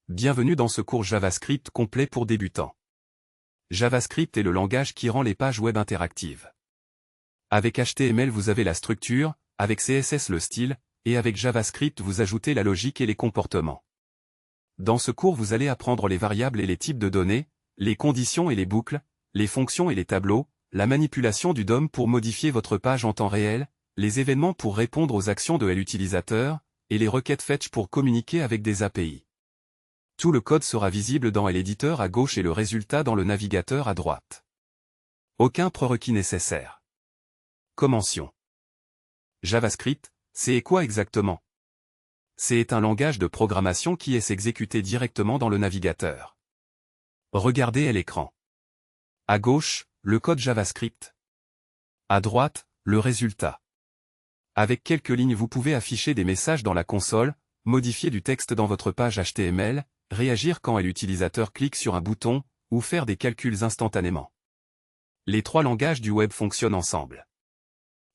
Bienvenue dans ce cours JavaScript complet pour débutants. JavaScript est le langage qui rend les pages web interactives. Avec HTML vous avez la structure, avec CSS le style, et avec JavaScript vous ajoutez la logique et les comportements. Dans ce cours vous allez apprendre les variables et les types de données, les conditions et les boucles, les fonctions et les tableaux, la manipulation du DOM pour modifier votre page en temps réel, les événements pour répondre aux actions de l'utilisateur, et les requêtes fetch pour communiquer avec des API. Tout le code sera visible dans l'éditeur à gauche et le résultat dans le navigateur à droite. Aucun prérequis nécessaire. Commencions. JavaScript, c'est quoi exactement? C'est un langage de programmation qui est exécuté directement dans le navigateur. Regardez à l'écran. À gauche, le code JavaScript. À droite, le résultat. Avec quelques lignes vous pouvez afficher des messages dans la console, modifier du texte dans votre page HTML, réagir quand l'utilisateur clique sur un bouton, ou faire des calculs instantanément. Les trois langages du web fonctionnent ensemble.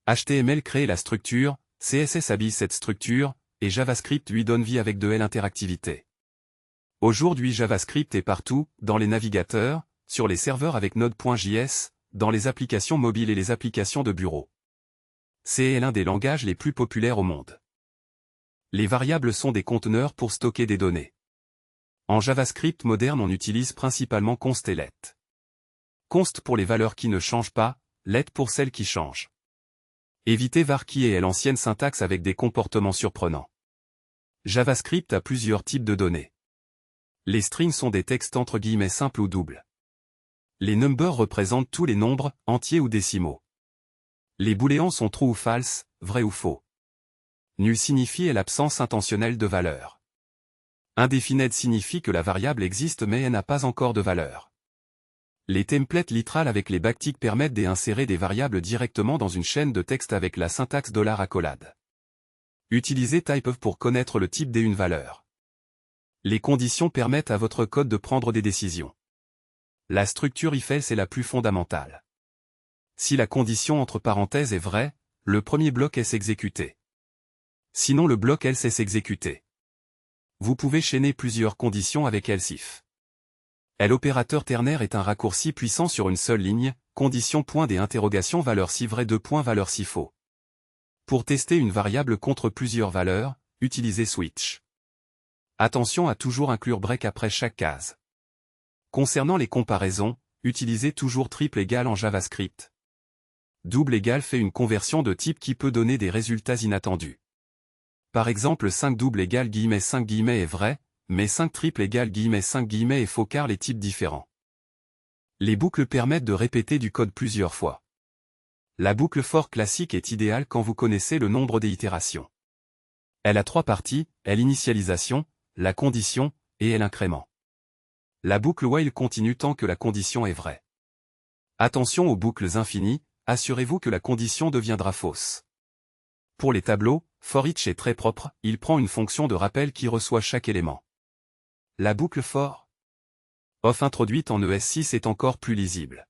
HTML crée la structure, CSS habille cette structure, et JavaScript lui donne vie avec de l'interactivité. Aujourd'hui JavaScript est partout, dans les navigateurs, sur les serveurs avec Node.js, dans les applications mobiles et les applications de bureau. C'est l'un des langages les plus populaires au monde. Les variables sont des conteneurs pour stocker des données. En JavaScript moderne on utilise principalement const et let. Const pour les valeurs qui ne changent pas, let pour celles qui changent. Évitez var qui est l'ancienne syntaxe avec des comportements surprenants. JavaScript a plusieurs types de données. Les strings sont des textes entre guillemets simples ou doubles. Les numbers représentent tous les nombres, entiers ou décimaux. Les booléens sont true ou false, vrai ou faux. Nul signifie l'absence intentionnelle de valeur. Indefinite signifie que la variable existe mais elle n'a pas encore de valeur. Les templates littérales avec les backticks permettent d'insérer des variables directement dans une chaîne de texte avec la syntaxe $accolade. Utilisez typeof pour connaître le type d'une valeur. Les conditions permettent à votre code de prendre des décisions. La structure if-else est la plus fondamentale. Si la condition entre parenthèses est vraie, le premier bloc est exécuté. Sinon le bloc else est exécuté. Vous pouvez chaîner plusieurs conditions avec else if. L'opérateur ternaire est un raccourci puissant sur une seule ligne, condition point des interrogations valeur si vrai 2 points valeur si faux. Pour tester une variable contre plusieurs valeurs, utilisez switch. Attention à toujours inclure break après chaque case. Concernant les comparaisons, utilisez toujours triple égal en JavaScript. Double égal fait une conversion de type qui peut donner des résultats inattendus. Par exemple 5 double égale guillemets 5 guillemets est vrai, mais 5 triple égale guillemets 5 guillemets est faux car les types différents. Les boucles permettent de répéter du code plusieurs fois. La boucle for classique est idéale quand vous connaissez le nombre des itérations. Elle a trois parties, l'initialisation, la condition, et l'incrément. La boucle while continue tant que la condition est vraie. Attention aux boucles infinies, assurez-vous que la condition deviendra fausse. Pour les tableaux, for each est très propre, il prend une fonction de rappel qui reçoit chaque élément. La boucle for of introduite en ES6 est encore plus lisible.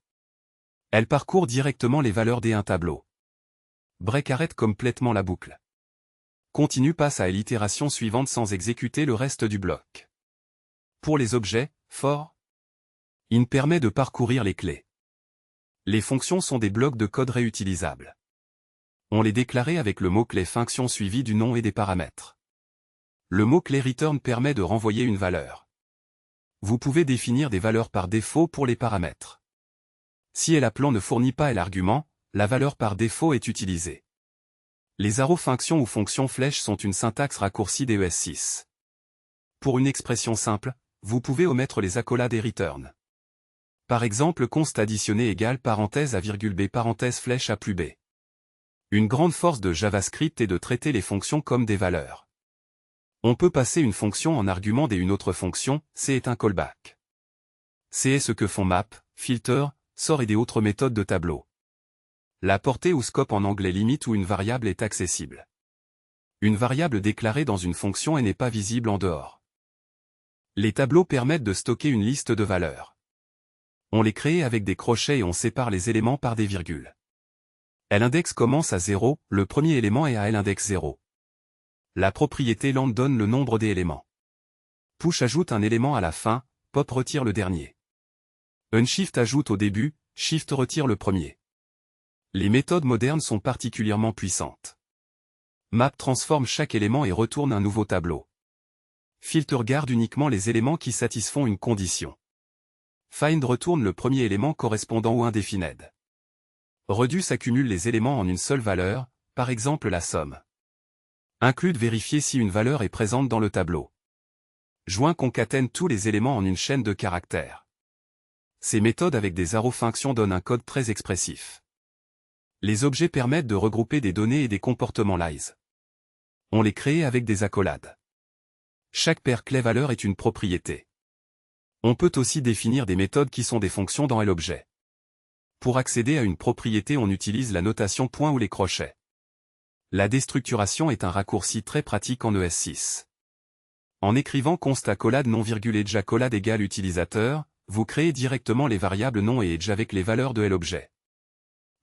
Elle parcourt directement les valeurs d'un tableau. Break arrête complètement la boucle. Continue passe à l'itération suivante sans exécuter le reste du bloc. Pour les objets, for in permet de parcourir les clés. Les fonctions sont des blocs de code réutilisables. On les déclarait avec le mot-clé fonction suivi du nom et des paramètres. Le mot-clé return permet de renvoyer une valeur. Vous pouvez définir des valeurs par défaut pour les paramètres. Si l'appelant ne fournit pas l'argument, la valeur par défaut est utilisée. Les arrows fonctions ou fonctions flèches sont une syntaxe raccourcie d'ES6. Pour une expression simple, vous pouvez omettre les accolades et return. Par exemple const additionné égale parenthèse à virgule b parenthèse flèche a plus b. Une grande force de JavaScript est de traiter les fonctions comme des valeurs. On peut passer une fonction en argument d'une autre fonction, c'est un callback. C'est ce que font map, filter, sort et des autres méthodes de tableau. La portée ou scope en anglais limite où une variable est accessible. Une variable déclarée dans une fonction et n'est pas visible en dehors. Les tableaux permettent de stocker une liste de valeurs. On les crée avec des crochets et on sépare les éléments par des virgules. L'index commence à 0, le premier élément est à l'index 0. La propriété length donne le nombre d'éléments. Push ajoute un élément à la fin, pop retire le dernier. Unshift ajoute au début, shift retire le premier. Les méthodes modernes sont particulièrement puissantes. Map transforme chaque élément et retourne un nouveau tableau. Filter garde uniquement les éléments qui satisfont une condition. Find retourne le premier élément correspondant au indefined. Reduce accumule les éléments en une seule valeur, par exemple la somme. Include vérifier si une valeur est présente dans le tableau. Join concatène tous les éléments en une chaîne de caractères. Ces méthodes avec des arrow functions donnent un code très expressif. Les objets permettent de regrouper des données et des comportements lies. On les crée avec des accolades. Chaque paire clé-valeur est une propriété. On peut aussi définir des méthodes qui sont des fonctions dans l'objet. Pour accéder à une propriété, on utilise la notation point ou les crochets. La déstructuration est un raccourci très pratique en ES6. En écrivant const accolade non virgule edge accolade égale utilisateur, vous créez directement les variables nom et edge avec les valeurs de l'objet.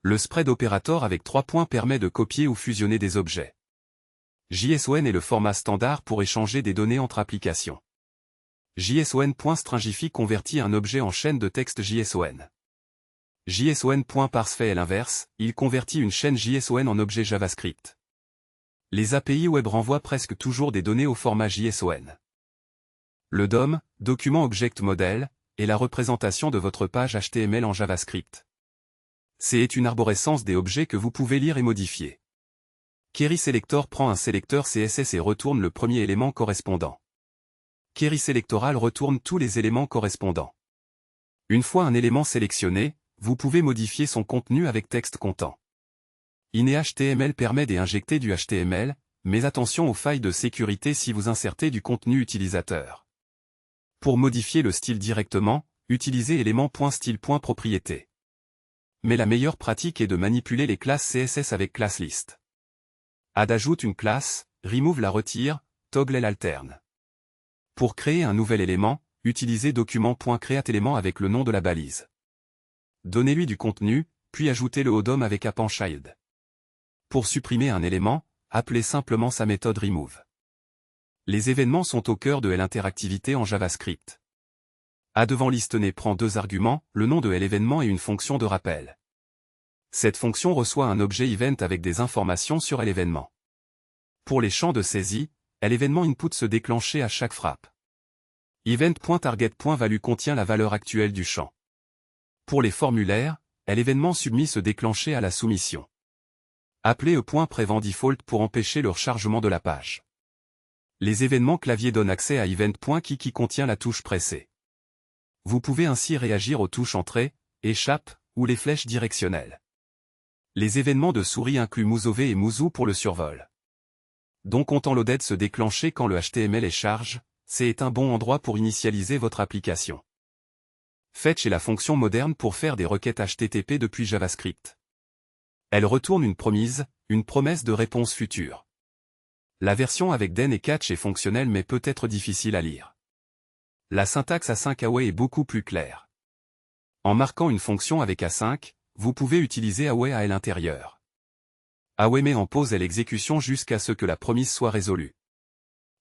Le spread operator avec 3 points permet de copier ou fusionner des objets. JSON est le format standard pour échanger des données entre applications. JSON.stringify convertit un objet en chaîne de texte JSON. JSON.parse fait l'inverse, il convertit une chaîne JSON en objet JavaScript. Les API web renvoient presque toujours des données au format JSON. Le DOM, Document Object Model, est la représentation de votre page HTML en JavaScript. C'est une arborescence des objets que vous pouvez lire et modifier. Query Selector prend un sélecteur CSS et retourne le premier élément correspondant. Query Selectoral retourne tous les éléments correspondants. Une fois un élément sélectionné, vous pouvez modifier son contenu avec texte content. InEHTML permet d'injecter du HTML, mais attention aux failles de sécurité si vous insertez du contenu utilisateur. Pour modifier le style directement, utilisez élément.style.propriété. Mais la meilleure pratique est de manipuler les classes CSS avec ClassList. Add ajoute une classe, remove la retire, toggle elle alterne. Pour créer un nouvel élément, utilisez document.createElément avec le nom de la balise. Donnez-lui du contenu, puis ajoutez-le au DOM avec append_child. Pour supprimer un élément, appelez simplement sa méthode remove. Les événements sont au cœur de l'interactivité en JavaScript. A devant listener prend 2 arguments, le nom de l'événement et une fonction de rappel. Cette fonction reçoit un objet event avec des informations sur l'événement. Pour les champs de saisie, l'événement input se déclencher à chaque frappe. Event.target.value contient la valeur actuelle du champ. Pour les formulaires, l'événement submis se déclencher à la soumission. Appelez e.prevent default pour empêcher le rechargement de la page. Les événements clavier donnent accès à event.key qui contient la touche pressée. Vous pouvez ainsi réagir aux touches entrée, échappe, ou les flèches directionnelles. Les événements de souris incluent moveOver et moveZoom pour le survol. Donc content loaded se déclencher quand le HTML est charge, c'est un bon endroit pour initialiser votre application. Fetch est la fonction moderne pour faire des requêtes HTTP depuis JavaScript. Elle retourne une promesse de réponse future. La version avec den et catch est fonctionnelle mais peut être difficile à lire. La syntaxe async await est beaucoup plus claire. En marquant une fonction avec async, vous pouvez utiliser await à l'intérieur. Await met en pause l'exécution jusqu'à ce que la promesse soit résolue.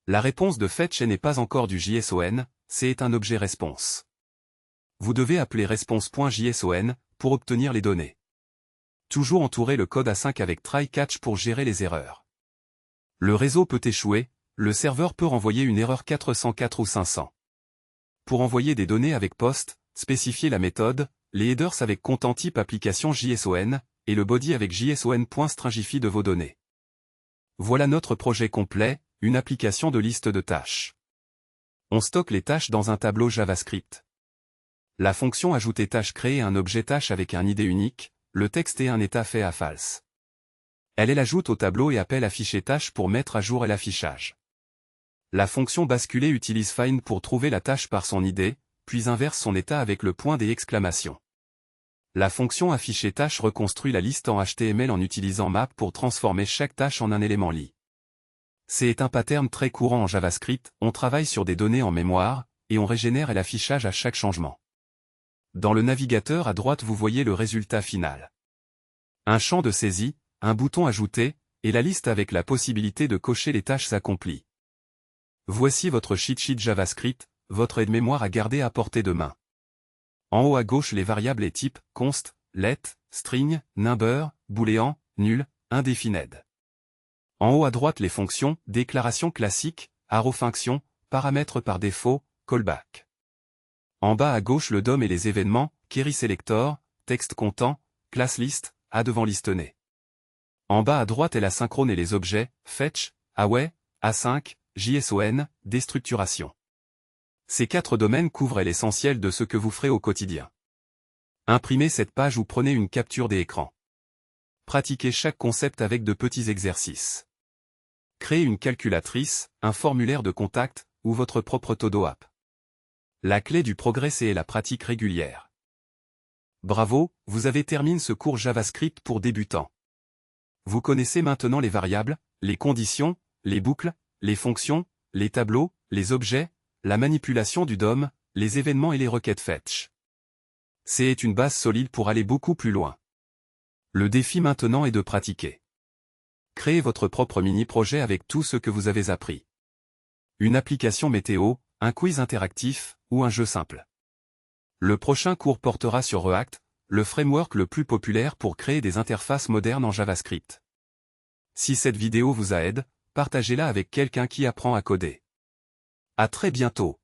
La réponse de fetch n'est pas encore du JSON, c'est un objet response. Vous devez appeler response.json pour obtenir les données. Toujours entourer le code async avec try-catch pour gérer les erreurs. Le réseau peut échouer, le serveur peut renvoyer une erreur 404 ou 500. Pour envoyer des données avec post, spécifiez la méthode, les headers avec content type application JSON, et le body avec JSON.stringify de vos données. Voilà notre projet complet, une application de liste de tâches. On stocke les tâches dans un tableau JavaScript. La fonction ajouter tâche crée un objet tâche avec un ID unique, le texte et un état fait à false. Elle l'ajoute au tableau et appelle afficher tâche pour mettre à jour l'affichage. La fonction basculer utilise find pour trouver la tâche par son ID, puis inverse son état avec le point des exclamations. La fonction afficher tâche reconstruit la liste en HTML en utilisant map pour transformer chaque tâche en un élément lit. C'est un pattern très courant en JavaScript, on travaille sur des données en mémoire, et on régénère l'affichage à chaque changement. Dans le navigateur à droite vous voyez le résultat final. Un champ de saisie, un bouton ajouté, et la liste avec la possibilité de cocher les tâches accomplies. Voici votre cheat sheet JavaScript, votre aide-mémoire à garder à portée de main. En haut à gauche les variables et types, const, let, string, number, booléen, nul, indefinite. En haut à droite les fonctions, déclaration classique, arrow function, paramètres par défaut, callback. En bas à gauche le DOM et les événements, query selector, texte content, class list, A devant listener. En bas à droite est la synchrone et les objets, fetch, away, async, JSON, déstructuration. Ces 4 domaines couvrent l'essentiel de ce que vous ferez au quotidien. Imprimez cette page ou prenez une capture d'écran. Pratiquez chaque concept avec de petits exercices. Créez une calculatrice, un formulaire de contact, ou votre propre Todo app. La clé du progrès c'est la pratique régulière. Bravo, vous avez terminé ce cours JavaScript pour débutants. Vous connaissez maintenant les variables, les conditions, les boucles, les fonctions, les tableaux, les objets, la manipulation du DOM, les événements et les requêtes fetch. C'est une base solide pour aller beaucoup plus loin. Le défi maintenant est de pratiquer. Créez votre propre mini-projet avec tout ce que vous avez appris. Une application météo, un quiz interactif, ou un jeu simple. Le prochain cours portera sur React, le framework le plus populaire pour créer des interfaces modernes en JavaScript. Si cette vidéo vous aide, partagez-la avec quelqu'un qui apprend à coder. À très bientôt.